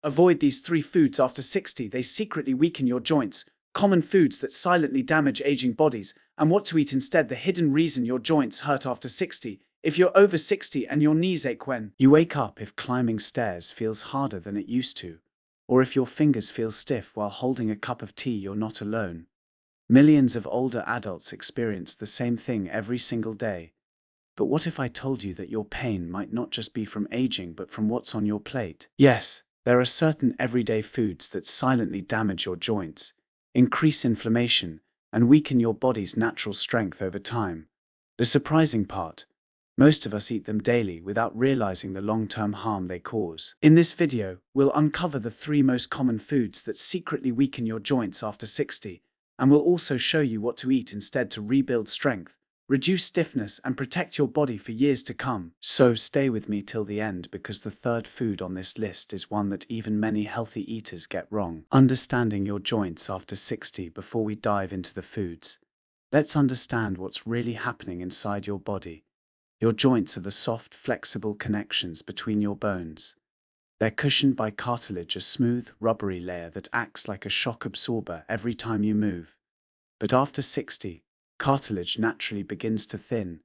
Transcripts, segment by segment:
Avoid these 3 foods after 60. They secretly weaken your joints. Common foods that silently damage aging bodies, and what to eat instead. The hidden reason your joints hurt after 60. If you're over 60 and your knees ache when you wake up, if climbing stairs feels harder than it used to, or if your fingers feel stiff while holding a cup of tea, you're not alone. Millions of older adults experience the same thing every single day. But what if I told you that your pain might not just be from aging, but from what's on your plate? Yes, there are certain everyday foods that silently damage your joints, increase inflammation, and weaken your body's natural strength over time. The surprising part: most of us eat them daily without realizing the long-term harm they cause. In this video, we'll uncover the 3 most common foods that secretly weaken your joints after 60, and we'll also show you what to eat instead to rebuild strength, reduce stiffness, and protect your body for years to come. So stay with me till the end, because the 3rd food on this list is one that even many healthy eaters get wrong. Understanding your joints after 60. Before we dive into the foods, let's understand what's really happening inside your body. Your joints are the soft, flexible connections between your bones. They're cushioned by cartilage, a smooth, rubbery layer that acts like a shock absorber every time you move. But after 60, cartilage naturally begins to thin.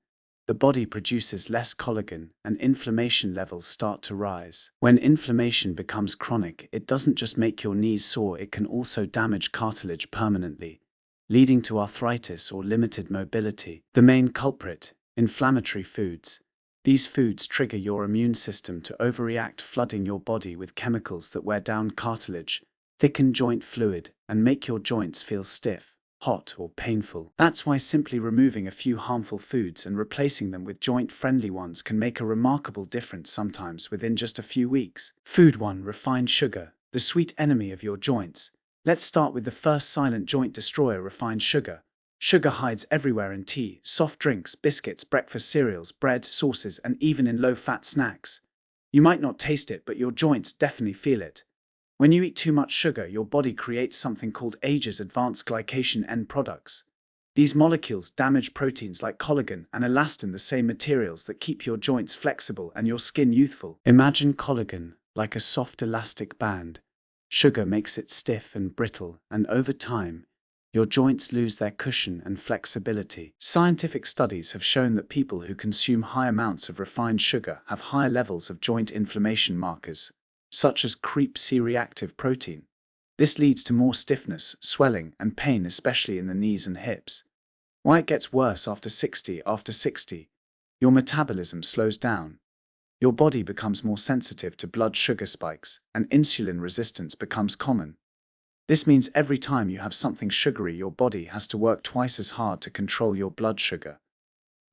The body produces less collagen, and inflammation levels start to rise. When inflammation becomes chronic, it doesn't just make your knees sore, it can also damage cartilage permanently, leading to arthritis or limited mobility. The main culprit: inflammatory foods. These foods trigger your immune system to overreact, flooding your body with chemicals that wear down cartilage, thicken joint fluid, and make your joints feel stiff, hot, or painful. That's why simply removing a few harmful foods and replacing them with joint-friendly ones can make a remarkable difference, sometimes within just a few weeks. Food 1: refined sugar, the sweet enemy of your joints. Let's start with the first silent joint destroyer: refined sugar. Sugar hides everywhere: in tea, soft drinks, biscuits, breakfast cereals, bread, sauces, and even in low-fat snacks. You might not taste it, but your joints definitely feel it. When you eat too much sugar, your body creates something called AGE's advanced glycation end products. These molecules damage proteins like collagen and elastin, the same materials that keep your joints flexible and your skin youthful. Imagine collagen like a soft elastic band. Sugar makes it stiff and brittle, and over time, your joints lose their cushion and flexibility. Scientific studies have shown that people who consume high amounts of refined sugar have higher levels of joint inflammation markers, such as CRP-C-reactive protein. This leads to more stiffness, swelling, and pain, especially in the knees and hips. Why it gets worse after 60? After 60, your metabolism slows down. Your body becomes more sensitive to blood sugar spikes, and insulin resistance becomes common. This means every time you have something sugary, your body has to work twice as hard to control your blood sugar.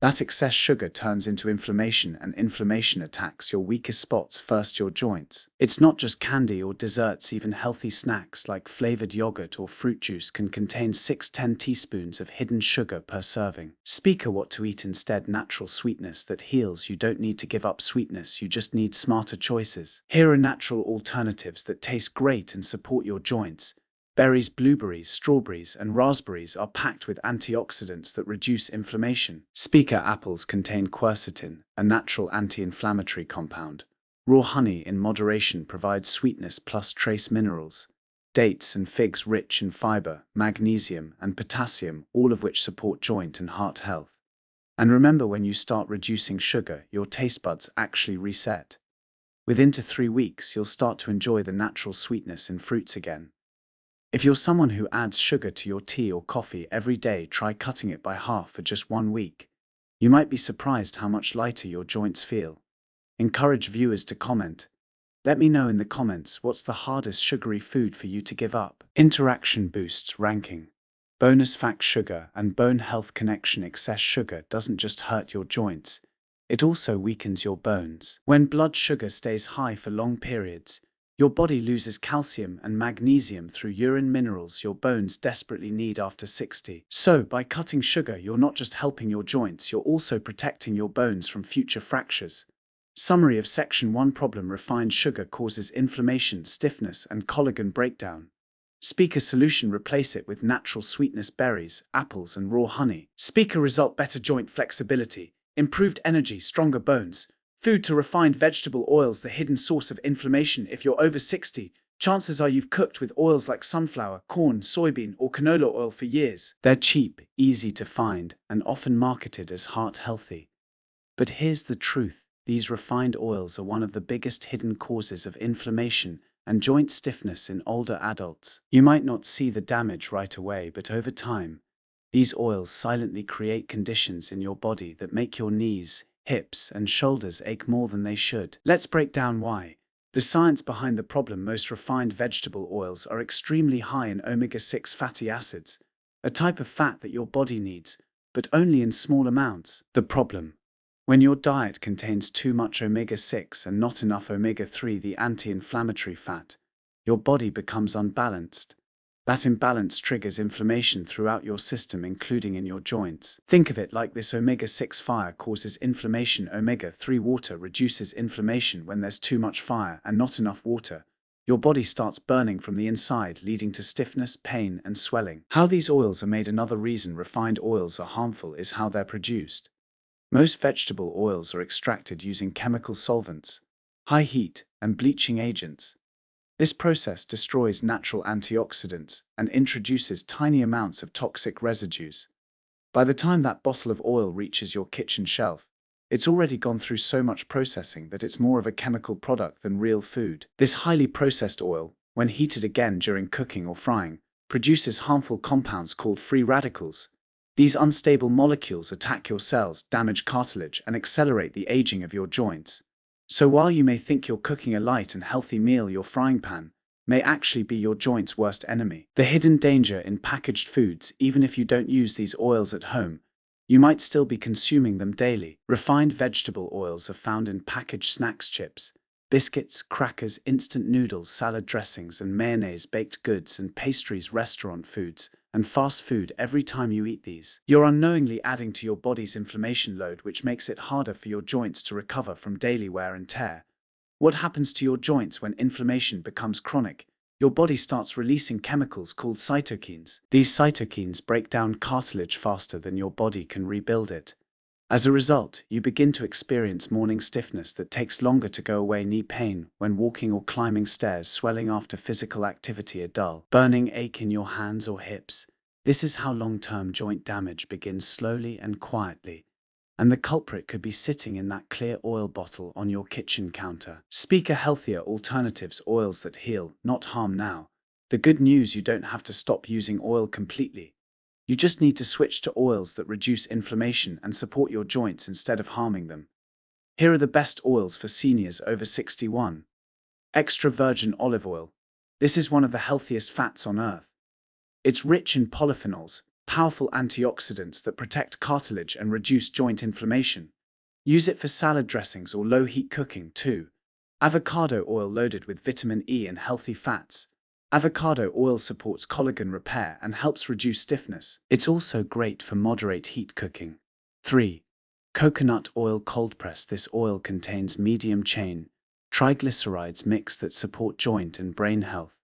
That excess sugar turns into inflammation, and inflammation attacks your weakest spots first, your joints. It's not just candy or desserts. Even healthy snacks like flavored yogurt or fruit juice can contain 6–10 teaspoons of hidden sugar per serving. Speaker: what to eat instead? Natural sweetness that heals. You don't need to give up sweetness, you just need smarter choices. Here are natural alternatives that taste great and support your joints. Berries, blueberries, strawberries, and raspberries are packed with antioxidants that reduce inflammation. Speaker: apples contain quercetin, a natural anti-inflammatory compound. Raw honey in moderation provides sweetness plus trace minerals. Dates and figs rich in fiber, magnesium, and potassium, all of which support joint and heart health. And remember, when you start reducing sugar, your taste buds actually reset. Within 2 to 3 weeks, you'll start to enjoy the natural sweetness in fruits again. If you're someone who adds sugar to your tea or coffee every day, try cutting it by half for just 1 week. You might be surprised how much lighter your joints feel. Encourage viewers to comment. Let me know in the comments, what's the hardest sugary food for you to give up? Interaction boosts ranking. Bonus fact: sugar and bone health connection. Excess sugar doesn't just hurt your joints, it also weakens your bones. When blood sugar stays high for long periods, your body loses calcium and magnesium through urine, minerals your bones desperately need after 60. So, by cutting sugar, you're not just helping your joints, you're also protecting your bones from future fractures. Summary of Section 1: Problem: refined sugar causes inflammation, stiffness, and collagen breakdown. Speaker: solution: replace it with natural sweetness, berries, apples, and raw honey. Speaker: result: better joint flexibility, improved energy, stronger bones. Food to refined vegetable oils, the hidden source of inflammation. If you're over 60, chances are you've cooked with oils like sunflower, corn, soybean, or canola oil for years. They're cheap, easy to find, and often marketed as heart healthy. But here's the truth. These refined oils are one of the biggest hidden causes of inflammation and joint stiffness in older adults. You might not see the damage right away, but over time, these oils silently create conditions in your body that make your knees, hips, and shoulders ache more than they should. Let's break down why. The science behind the problem. Most refined vegetable oils are extremely high in omega-6 fatty acids, a type of fat that your body needs, but only in small amounts. The problem: when your diet contains too much omega-6 and not enough omega-3, the anti-inflammatory fat, your body becomes unbalanced. That imbalance triggers inflammation throughout your system, including in your joints. Think of it like this: omega-6 fire causes inflammation, omega-3 water reduces inflammation. When there's too much fire and not enough water, your body starts burning from the inside, leading to stiffness, pain, and swelling. How these oils are made. Another reason refined oils are harmful is how they're produced. Most vegetable oils are extracted using chemical solvents, high heat, and bleaching agents. This process destroys natural antioxidants and introduces tiny amounts of toxic residues. By the time that bottle of oil reaches your kitchen shelf, it's already gone through so much processing that it's more of a chemical product than real food. This highly processed oil, when heated again during cooking or frying, produces harmful compounds called free radicals. These unstable molecules attack your cells, damage cartilage, and accelerate the aging of your joints. So while you may think you're cooking a light and healthy meal, your frying pan may actually be your joint's worst enemy. The hidden danger in packaged foods: even if you don't use these oils at home, you might still be consuming them daily. Refined vegetable oils are found in packaged snacks, chips, biscuits, crackers, instant noodles, salad dressings, and mayonnaise, baked goods and pastries, restaurant foods, and fast food. Every time you eat these, you're unknowingly adding to your body's inflammation load, which makes it harder for your joints to recover from daily wear and tear. What happens to your joints when inflammation becomes chronic? Your body starts releasing chemicals called cytokines. These cytokines break down cartilage faster than your body can rebuild it. As a result, you begin to experience morning stiffness that takes longer to go away, knee pain when walking or climbing stairs, swelling after physical activity, a dull, burning ache in your hands or hips. This is how long-term joint damage begins, slowly and quietly. And the culprit could be sitting in that clear oil bottle on your kitchen counter. Speaker healthier alternatives: oils that heal, not harm. Now, the good news: you don't have to stop using oil completely. You just need to switch to oils that reduce inflammation and support your joints instead of harming them. Here are the best oils for seniors over 61. Extra virgin olive oil. This is one of the healthiest fats on earth. It's rich in polyphenols, powerful antioxidants that protect cartilage and reduce joint inflammation. Use it for salad dressings or low-heat cooking too. Avocado oil, loaded with vitamin E and healthy fats. Avocado oil supports collagen repair and helps reduce stiffness. It's also great for moderate heat cooking. 3. Coconut oil, cold press. This oil contains medium-chain triglycerides mix that support joint and brain health.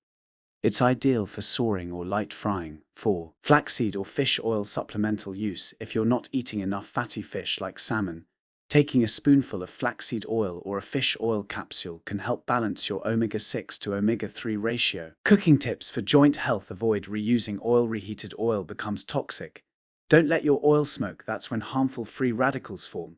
It's ideal for sauring or light frying. 4. Flaxseed or fish oil, supplemental use. If you're not eating enough fatty fish like salmon, taking a spoonful of flaxseed oil or a fish oil capsule can help balance your omega-6 to omega-3 ratio. Cooking tips for joint health: avoid reusing oil. Reheated oil becomes toxic. Don't let your oil smoke, that's when harmful free radicals form.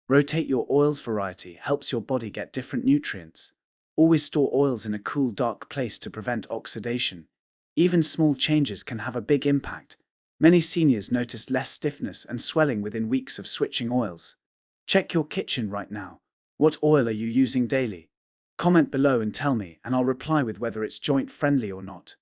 Rotate your oils. Variety helps your body get different nutrients. Always store oils in a cool, dark place to prevent oxidation. Even small changes can have a big impact. Many seniors notice less stiffness and swelling within weeks of switching oils. Check your kitchen right now. What oil are you using daily? Comment below and tell me, and I'll reply with whether it's joint friendly or not.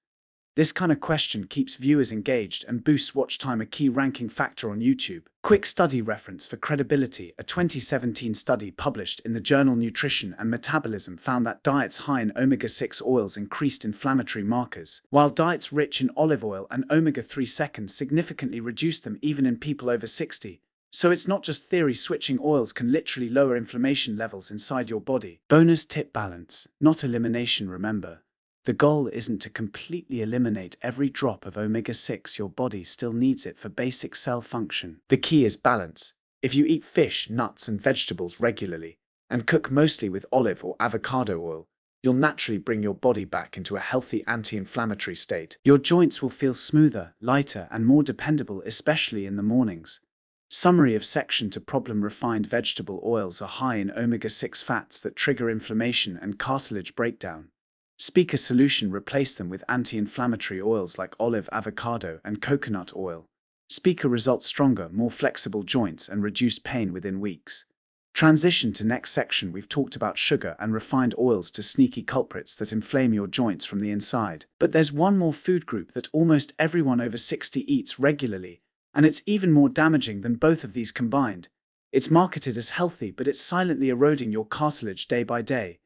This kind of question keeps viewers engaged and boosts watch time, a key ranking factor on YouTube. Quick study reference for credibility: a 2017 study published in the journal Nutrition and Metabolism found that diets high in omega-6 oils increased inflammatory markers, while diets rich in olive oil and omega-3 significantly reduced them, even in people over 60. So it's not just theory: switching oils can literally lower inflammation levels inside your body. Bonus tip: balance, not elimination. Remember, the goal isn't to completely eliminate every drop of omega-6. Your body still needs it for basic cell function. The key is balance. If you eat fish, nuts, and vegetables regularly, and cook mostly with olive or avocado oil, you'll naturally bring your body back into a healthy anti-inflammatory state. Your joints will feel smoother, lighter, and more dependable, especially in the mornings. Summary of section to problem: refined vegetable oils are high in omega-6 fats that trigger inflammation and cartilage breakdown. Speaker solution: replace them with anti-inflammatory oils like olive, avocado, and coconut oil. Speaker results: stronger, more flexible joints and reduced pain within weeks. Transition to next section. We've talked about sugar and refined oils to sneaky culprits that inflame your joints from the inside. But there's one more food group that almost everyone over 60 eats regularly, and it's even more damaging than both of these combined. It's marketed as healthy, but it's silently eroding your cartilage day by day.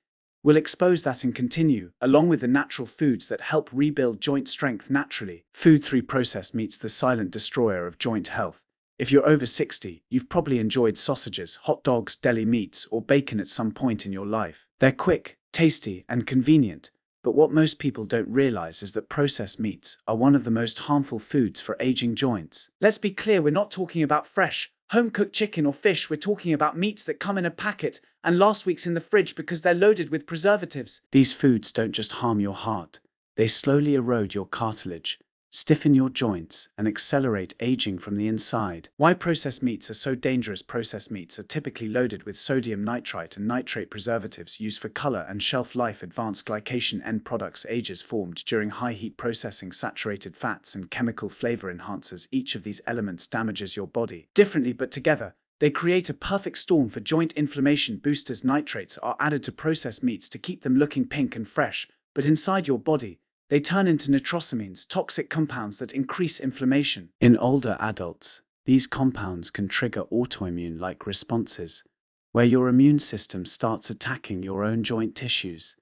We'll expose that and continue, along with the natural foods that help rebuild joint strength naturally. Food 3: processed meats, the silent destroyer of joint health. If you're over 60, you've probably enjoyed sausages, hot dogs, deli meats, or bacon at some point in your life. They're quick, tasty, and convenient, but what most people don't realize is that processed meats are one of the most harmful foods for aging joints. Let's be clear, we're not talking about fresh, home-cooked chicken or fish. We're talking about meats that come in a packet and last week's in the fridge because they're loaded with preservatives. These foods don't just harm your heart, they slowly erode your cartilage, stiffen your joints, and accelerate aging from the inside. Why processed meats are so dangerous? Processed meats are typically loaded with sodium nitrite and nitrate preservatives used for color and shelf life. Advanced glycation end products, ages formed during high heat processing, saturated fats, and chemical flavor enhancers. Each of these elements damages your body differently, but together they create a perfect storm for joint inflammation. Boosters: nitrates are added to processed meats to keep them looking pink and fresh, but inside your body, they turn into nitrosamines, toxic compounds that increase inflammation. In older adults, these compounds can trigger autoimmune-like responses, where your immune system starts attacking your own joint tissues.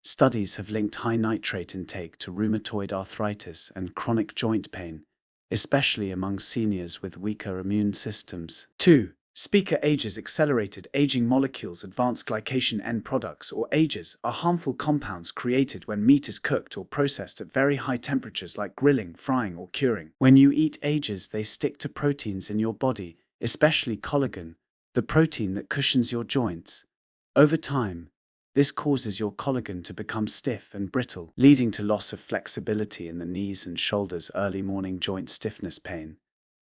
Studies have linked high nitrate intake to rheumatoid arthritis and chronic joint pain, especially among seniors with weaker immune systems. 2. Speaker: ages, accelerated aging molecules. Advanced glycation end products, or ages, are harmful compounds created when meat is cooked or processed at very high temperatures like grilling, frying, or curing. When you eat ages, they stick to proteins in your body, especially collagen, the protein that cushions your joints. Over time, this causes your collagen to become stiff and brittle, leading to loss of flexibility in the knees and shoulders. Early morning joint stiffness, pain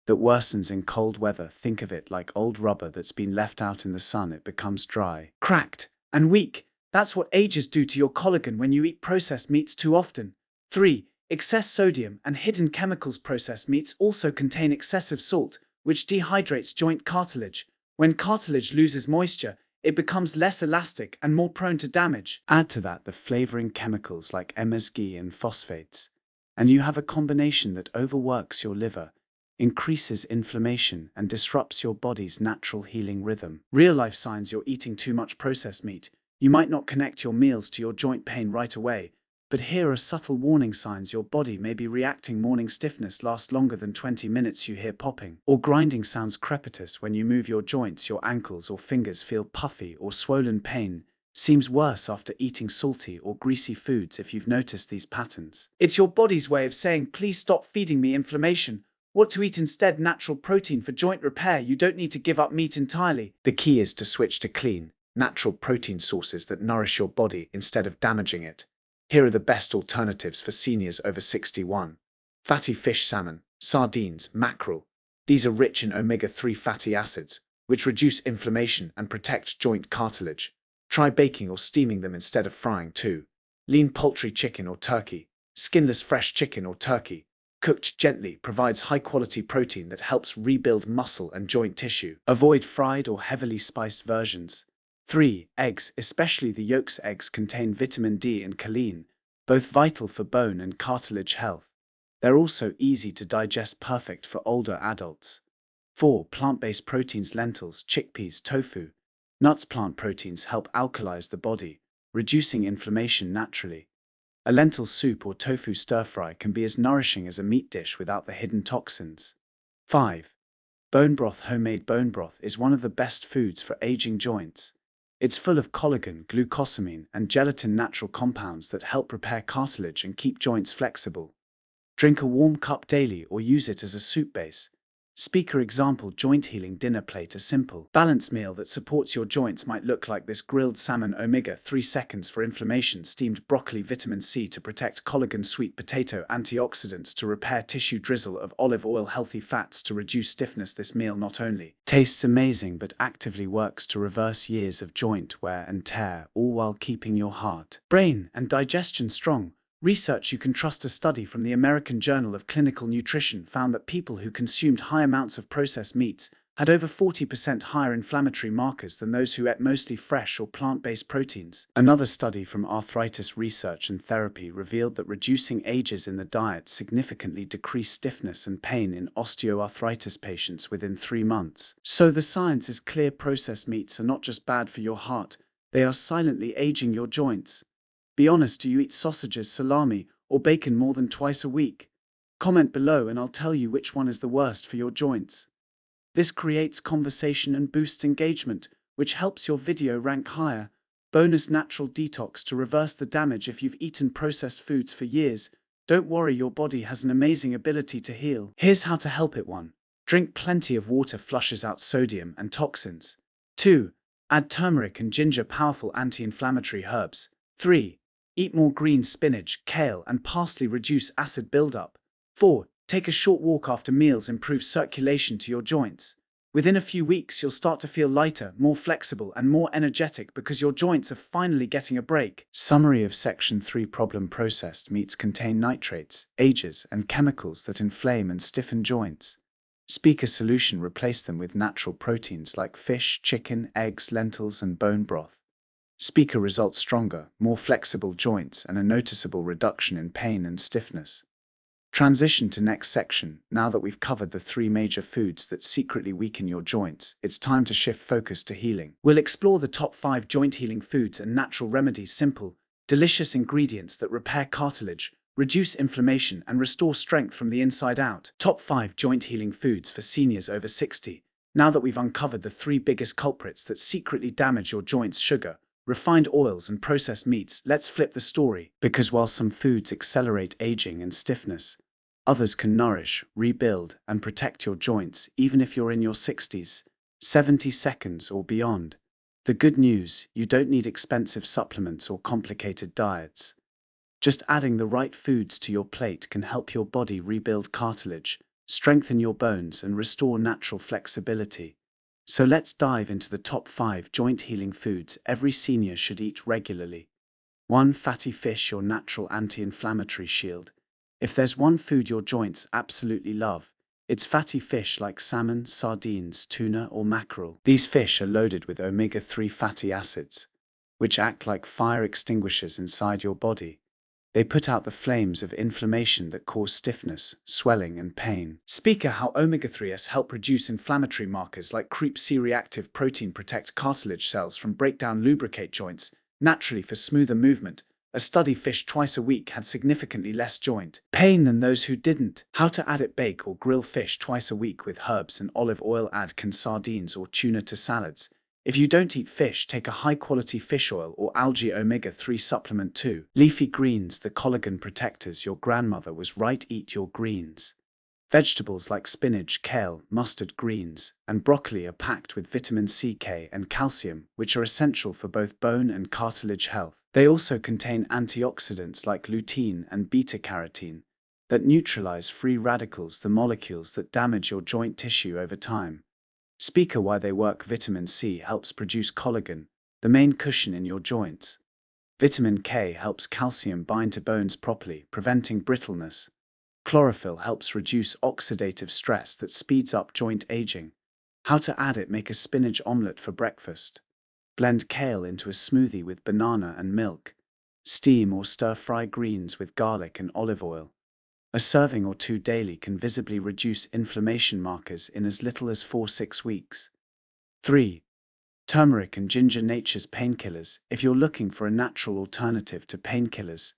that worsens in cold weather. Think of it like old rubber that's been left out in the sun. It becomes dry, cracked, and weak. That's what ages do to your collagen when you eat processed meats too often. 3. Excess sodium and hidden chemicals. Processed meats also contain excessive salt, which dehydrates joint cartilage. When cartilage loses moisture, it becomes less elastic and more prone to damage. Add to that the flavoring chemicals like MSG and phosphates, and you have a combination that overworks your liver, increases inflammation, and disrupts your body's natural healing rhythm. Real-life signs: you're eating too much processed meat. You might not connect your meals to your joint pain right away, but here are subtle warning signs. Your body may be reacting. Morning stiffness lasts longer than 20 minutes. You hear popping or grinding sounds. Crepitus: when you move your joints, your ankles or fingers feel puffy or swollen. Pain seems worse after eating salty or greasy foods. If you've noticed these patterns, it's your body's way of saying, please stop feeding me inflammation. What to eat instead? Natural protein for joint repair. You don't need to give up meat entirely. The key is to switch to clean, natural protein sources that nourish your body instead of damaging it. Here are the best alternatives for seniors over 61. Fatty fish: salmon, sardines, mackerel. These are rich in omega-3 fatty acids, which reduce inflammation and protect joint cartilage. Try baking or steaming them instead of frying. 2. Lean poultry: chicken or turkey. Skinless fresh chicken or turkey, cooked gently, provides high-quality protein that helps rebuild muscle and joint tissue. Avoid fried or heavily spiced versions. 3. Eggs, especially the yolks. Eggs contain vitamin D and choline, both vital for bone and cartilage health. They're also easy to digest, perfect for older adults. 4. Plant-based proteins: lentils, chickpeas, tofu. Nuts. Plant proteins help alkalize the body, reducing inflammation naturally. A lentil soup or tofu stir-fry can be as nourishing as a meat dish without the hidden toxins. 5. Bone broth. Homemade bone broth is one of the best foods for aging joints. It's full of collagen, glucosamine, and gelatin, natural compounds that help repair cartilage and keep joints flexible. Drink a warm cup daily or use it as a soup base. Speaker example joint healing dinner plate. A simple, balanced meal that supports your joints might look like this: grilled salmon omega-3 seconds for inflammation, steamed broccoli vitamin C to protect collagen, sweet potato antioxidants to repair tissue, drizzle of olive oil healthy fats to reduce stiffness. This meal not only tastes amazing but actively works to reverse years of joint wear and tear, all while keeping your heart, brain, and digestion strong. Research you can trust. A study from the American Journal of Clinical Nutrition found that people who consumed high amounts of processed meats had over 40% higher inflammatory markers than those who ate mostly fresh or plant-based proteins. Another study from Arthritis Research and Therapy revealed that reducing ages in the diet significantly decreased stiffness and pain in osteoarthritis patients within 3 months. So the science is clear: processed meats are not just bad for your heart, they are silently aging your joints. Be honest, do you eat sausages, salami, or bacon more than twice a week? Comment below and I'll tell you which one is the worst for your joints. This creates conversation and boosts engagement, which helps your video rank higher. Bonus: natural detox to reverse the damage. If you've eaten processed foods for years, don't worry, your body has an amazing ability to heal. Here's how to help it. 1. Drink plenty of water, flushes out sodium and toxins. 2. Add turmeric and ginger, powerful anti-inflammatory herbs. 3. Eat more greens, spinach, kale, and parsley, reduce acid buildup. 4. Take a short walk after meals, improve circulation to your joints. Within a few weeks, you'll start to feel lighter, more flexible, and more energetic because your joints are finally getting a break. Summary of Section 3. Problem: processed meats contain nitrates, ages, and chemicals that inflame and stiffen joints. Speaker solution: replace them with natural proteins like fish, chicken, eggs, lentils, and bone broth. Speaker: results: stronger, more flexible joints and a noticeable reduction in pain and stiffness. Transition to next section. Now that we've covered the 3 major foods that secretly weaken your joints, it's time to shift focus to healing. We'll explore the top 5 joint healing foods and natural remedies: simple, delicious ingredients that repair cartilage, reduce inflammation, and restore strength from the inside out. Top 5 joint healing foods for seniors over 60. Now that we've uncovered the 3 biggest culprits that secretly damage your joints: sugar, refined oils, and processed meats, let's flip the story. Because while some foods accelerate aging and stiffness, others can nourish, rebuild, and protect your joints, even if you're in your 60s, 70 seconds, or beyond. The good news: you don't need expensive supplements or complicated diets. Just adding the right foods to your plate can help your body rebuild cartilage, strengthen your bones, and restore natural flexibility. So let's dive into the top 5 joint healing foods every senior should eat regularly. 1. Fatty fish, your natural anti-inflammatory shield. If there's one food your joints absolutely love, it's fatty fish like salmon, sardines, tuna, or mackerel. These fish are loaded with omega-3 fatty acids, which act like fire extinguishers inside your body. They put out the flames of inflammation that cause stiffness, swelling, and pain. Speaker: how omega-3s help reduce inflammatory markers like creep. C-reactive protein protect cartilage cells from breakdown, lubricate joints naturally for smoother movement. A study: fish twice a week had significantly less joint pain than those who didn't. How to add it: bake or grill fish twice a week with herbs and olive oil. Add sardines or tuna to salads. If you don't eat fish, take a high-quality fish oil or algae omega-3 supplement. 2. Leafy greens, the collagen protectors. Your grandmother was right, eat your greens. Vegetables like spinach, kale, mustard greens, and broccoli are packed with vitamin C, K, and calcium, which are essential for both bone and cartilage health. They also contain antioxidants like lutein and beta-carotene that neutralize free radicals, the molecules that damage your joint tissue over time. Speaker: why they work. Vitamin C helps produce collagen, the main cushion in your joints. Vitamin K helps calcium bind to bones properly, preventing brittleness. Chlorophyll helps reduce oxidative stress that speeds up joint aging. How to add it: make a spinach omelette for breakfast. Blend kale into a smoothie with banana and milk. Steam or stir-fry greens with garlic and olive oil. A serving or 2 daily can visibly reduce inflammation markers in as little as 4-6 weeks. 3. Turmeric and ginger, nature's painkillers. If you're looking for a natural alternative to painkillers,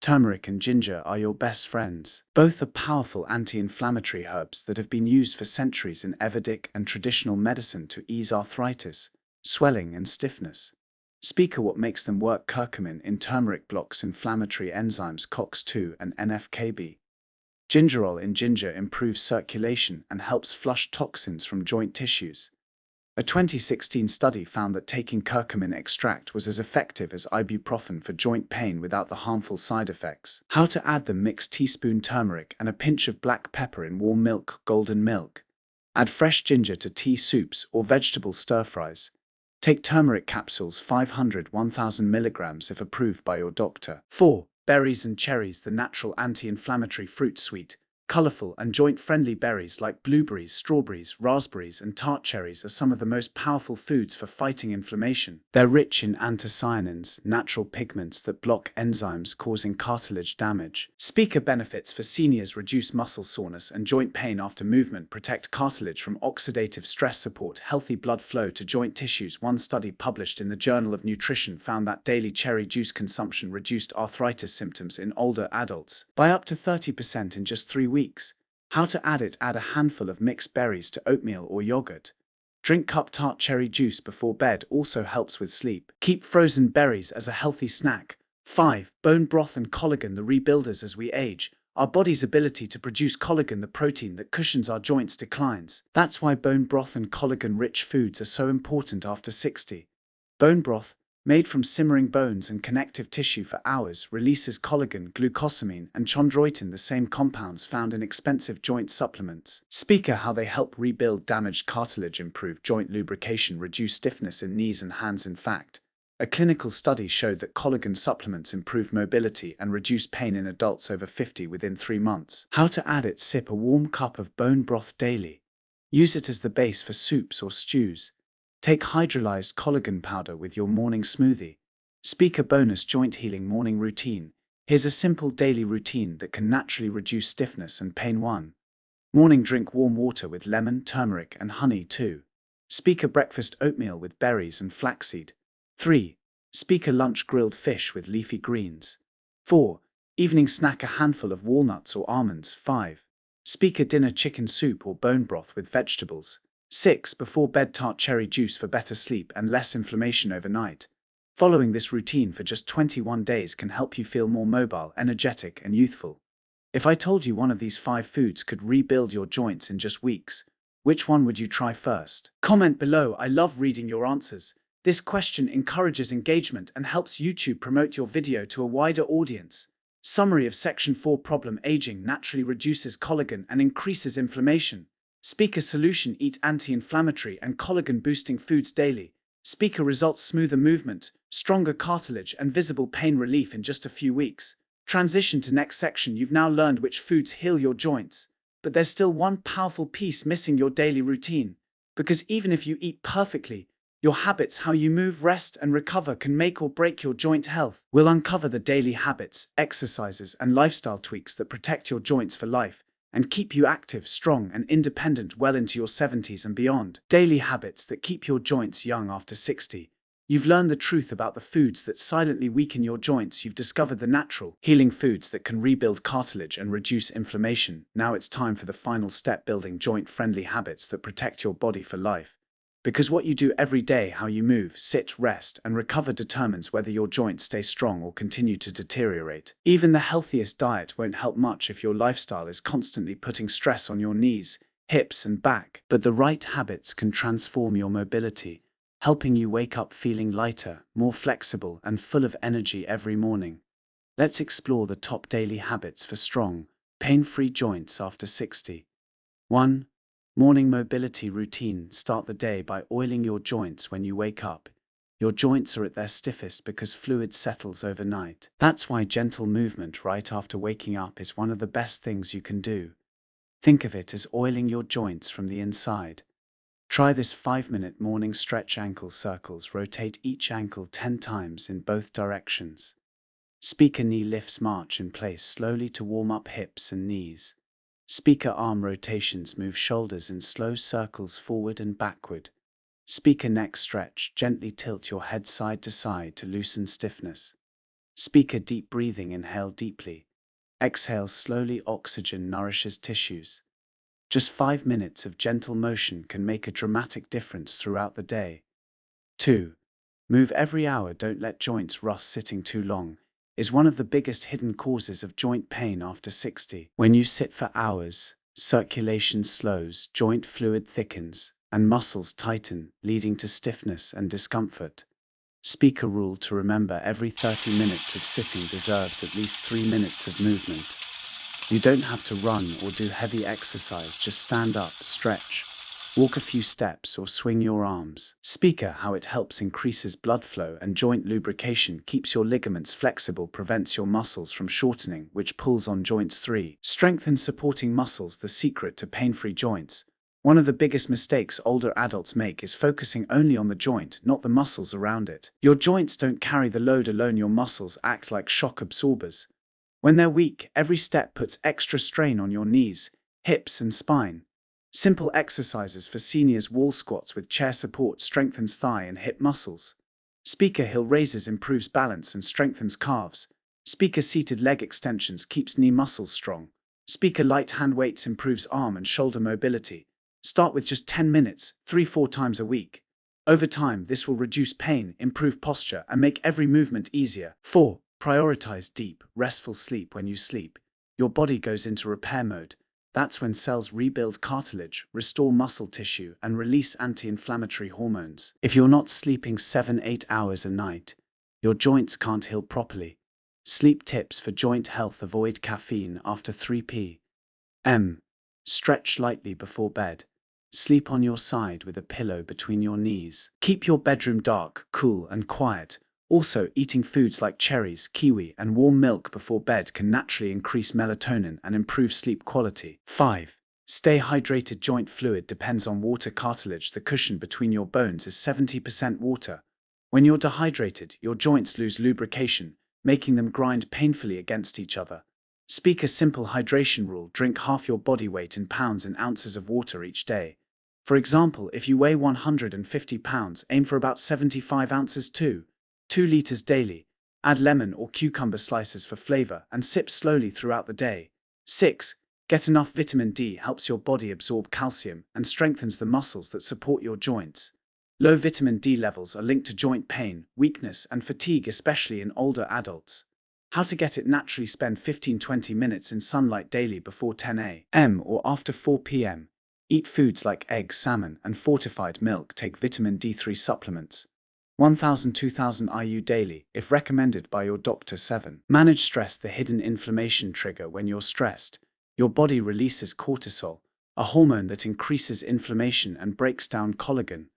turmeric and ginger are your best friends. Both are powerful anti-inflammatory herbs that have been used for centuries in Ayurvedic and traditional medicine to ease arthritis, swelling, and stiffness. Speaker: what makes them work? Curcumin in turmeric blocks inflammatory enzymes COX-2 and NF-κB. Gingerol in ginger improves circulation and helps flush toxins from joint tissues. A 2016 study found that taking curcumin extract was as effective as ibuprofen for joint pain without the harmful side effects. How to add them: mix teaspoon turmeric and a pinch of black pepper in warm milk, golden milk. Add fresh ginger to tea, soups, or vegetable stir-fries. Take turmeric capsules 500–1000 milligrams if approved by your doctor. 4. Berries and cherries. The natural anti-inflammatory fruit. Sweet, colorful, and joint-friendly berries like blueberries, strawberries, raspberries, and tart cherries are some of the most powerful foods for fighting inflammation. They're rich in anthocyanins, natural pigments that block enzymes causing cartilage damage. Speaker benefits for seniors: reduce muscle soreness and joint pain after movement, protect cartilage from oxidative stress, support healthy blood flow to joint tissues. One study published in the Journal of Nutrition found that daily cherry juice consumption reduced arthritis symptoms in older adults by up to 30% in just 3 weeks. How to add it: add a handful of mixed berries to oatmeal or yogurt. Drink cup tart cherry juice before bed, also helps with sleep. Keep frozen berries as a healthy snack. 5. Bone broth and collagen. The rebuilders. As we age, our body's ability to produce collagen, the protein that cushions our joints, declines. That's why bone broth and collagen-rich foods are so important after 60. Bone broth, made from simmering bones and connective tissue for hours, releases collagen, glucosamine, and chondroitin, the same compounds found in expensive joint supplements. Speaker: how they help rebuild damaged cartilage, improve joint lubrication, reduce stiffness in knees and hands. In fact, a clinical study showed that collagen supplements improve mobility and reduce pain in adults over 50 within 3 months. How to add it: sip a warm cup of bone broth daily. Use it as the base for soups or stews. Take hydrolyzed collagen powder with your morning smoothie. Speaker bonus: joint healing morning routine. Here's a simple daily routine that can naturally reduce stiffness and pain. 1. Morning: drink warm water with lemon, turmeric, and honey. 2. Speaker breakfast: oatmeal with berries and flaxseed. 3. Speaker lunch: grilled fish with leafy greens. 4. Evening snack: a handful of walnuts or almonds. 5. Speaker dinner: chicken soup or bone broth with vegetables. 6. Before bed: tart cherry juice for better sleep and less inflammation overnight. Following this routine for just 21 days can help you feel more mobile, energetic, and youthful. If I told you one of these 5 foods could rebuild your joints in just weeks, which one would you try first? Comment below. I love reading your answers. This question encourages engagement and helps YouTube promote your video to a wider audience. Summary of Section 4: Problem: aging naturally reduces collagen and increases inflammation. Speaker solution: eat anti-inflammatory and collagen-boosting foods daily. Speaker results: smoother movement, stronger cartilage, and visible pain relief in just a few weeks. Transition to next section. You've now learned which foods heal your joints, but there's still one powerful piece missing: your daily routine. Because even if you eat perfectly, your habits, how you move, rest, and recover, can make or break your joint health. We'll uncover the daily habits, exercises, and lifestyle tweaks that protect your joints for life and keep you active, strong, and independent well into your 70s and beyond. Daily habits that keep your joints young after 60. You've learned the truth about the foods that silently weaken your joints. You've discovered the natural, healing foods that can rebuild cartilage and reduce inflammation. Now it's time for the final step: building joint-friendly habits that protect your body for life. Because what you do every day, how you move, sit, rest, and recover, determines whether your joints stay strong or continue to deteriorate. Even the healthiest diet won't help much if your lifestyle is constantly putting stress on your knees, hips, and back. But the right habits can transform your mobility, helping you wake up feeling lighter, more flexible, and full of energy every morning. Let's explore the top daily habits for strong, pain-free joints after 60. 1. Morning mobility routine. Start the day by oiling your joints when you wake up. Your joints are at their stiffest because fluid settles overnight. That's why gentle movement right after waking up is one of the best things you can do. Think of it as oiling your joints from the inside. Try this 5-minute morning stretch: ankle circles. Rotate each ankle 10 times in both directions. Speaker knee lifts. March in place slowly to warm up hips and knees. Speaker arm rotations. Move shoulders in slow circles forward and backward. Speaker neck stretch. Gently tilt your head side to side to loosen stiffness. Speaker deep breathing. Inhale deeply. Exhale slowly. Oxygen nourishes tissues. Just 5 minutes of gentle motion can make a dramatic difference throughout the day. 2. Move every hour. Don't let joints rust sitting too long. is one of the biggest hidden causes of joint pain after 60. When you sit for hours, circulation slows, joint fluid thickens, and muscles tighten, leading to stiffness and discomfort. Speaker rule to remember: every 30 minutes of sitting deserves at least 3 minutes of movement. You don't have to run or do heavy exercise, just stand up, stretch, walk a few steps, or swing your arms. Speaker: how it helps: increases blood flow and joint lubrication, keeps your ligaments flexible, prevents your muscles from shortening, which pulls on joints. 3. Strengthens supporting muscles, the secret to pain-free joints. One of the biggest mistakes older adults make is focusing only on the joint, not the muscles around it. Your joints don't carry the load alone, your muscles act like shock absorbers. When they're weak, every step puts extra strain on your knees, hips, and spine. Simple exercises for seniors: wall squats with chair support strengthens thigh and hip muscles. Speaker: hill raises improves balance and strengthens calves. Speaker: seated leg extensions keeps knee muscles strong. Speaker: light hand weights improves arm and shoulder mobility. Start with just 10 minutes, 3-4 times a week. Over time, this will reduce pain, improve posture, and make every movement easier. 4. Prioritize deep, restful sleep. When you sleep, your body goes into repair mode. That's when cells rebuild cartilage, restore muscle tissue, and release anti-inflammatory hormones. If you're not sleeping 7-8 hours a night, your joints can't heal properly. Sleep tips for joint health: avoid caffeine after 3 p.m. Stretch lightly before bed. Sleep on your side with a pillow between your knees. Keep your bedroom dark, cool, and quiet. Also, eating foods like cherries, kiwi, and warm milk before bed can naturally increase melatonin and improve sleep quality. 5. Stay hydrated. Joint fluid depends on water. Cartilage, the cushion between your bones, is 70% water. When you're dehydrated, your joints lose lubrication, making them grind painfully against each other. Speaker: simple hydration rule: drink half your body weight in pounds and ounces of water each day. For example, if you weigh 150 pounds, aim for about 75 ounces. 2 liters daily. Add lemon or cucumber slices for flavor and sip slowly throughout the day. 6. Get enough vitamin D. Helps your body absorb calcium and strengthens the muscles that support your joints. Low vitamin D levels are linked to joint pain, weakness, and fatigue, especially in older adults. How to get it naturally: spend 15-20 minutes in sunlight daily before 10 a.m. or after 4 p.m. Eat foods like eggs, salmon, and fortified milk. Take vitamin D3 supplements. 1,000-2,000 IU daily, if recommended by your doctor. 7. Manage stress, the hidden inflammation trigger. When you're stressed, your body releases cortisol, a hormone that increases inflammation and breaks down collagen.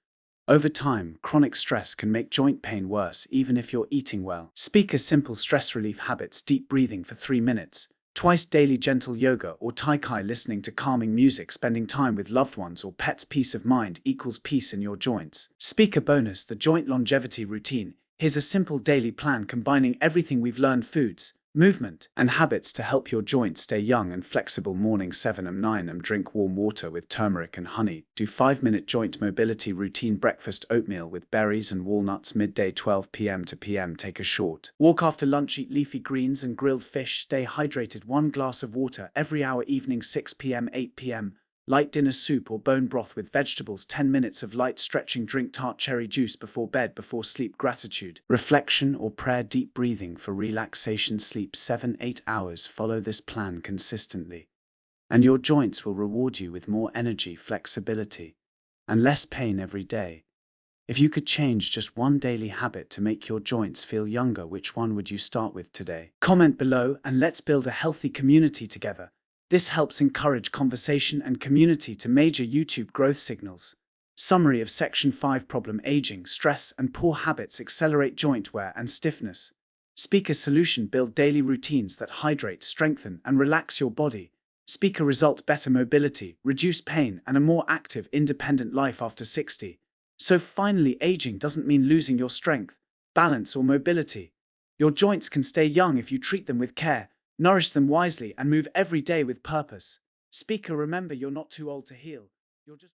Over time, chronic stress can make joint pain worse, even if you're eating well. Speaker: simple stress relief habits: deep breathing for 3 minutes, twice daily, gentle yoga or tai chi, listening to calming music, spending time with loved ones or pets. Peace of mind equals peace in your joints. Speaker bonus: the joint longevity routine. Here's a simple daily plan combining everything we've learned: foods, movement, and habits to help your joints stay young and flexible. Morning 7 am, 9 am, drink warm water with turmeric and honey. Do 5-minute joint mobility routine. Breakfast: oatmeal with berries and walnuts. Midday 12 p.m. to p.m. take a short walk. After lunch, eat leafy greens and grilled fish. Stay hydrated: 1 glass of water every hour. Evening 6 p.m. 8 p.m. light dinner: soup or bone broth with vegetables. 10 minutes of light stretching. Drink tart cherry juice before bed. Before sleep, gratitude, reflection, or prayer. Deep breathing for relaxation. Sleep 7-8 hours. Follow this plan consistently, and your joints will reward you with more energy, flexibility, and less pain every day. If you could change just one daily habit to make your joints feel younger, which one would you start with today? Comment below and let's build a healthy community together. This helps encourage conversation and community to major YouTube growth signals. Summary of Section 5: Problem: aging, stress, and poor habits accelerate joint wear and stiffness. Speaker solution: build daily routines that hydrate, strengthen, and relax your body. Speaker result: better mobility, reduce pain, and a more active, independent life after 60. So finally, aging doesn't mean losing your strength, balance, or mobility. Your joints can stay young if you treat them with care, nourish them wisely, and move every day with purpose. Speaker: remember, you're not too old to heal. You're just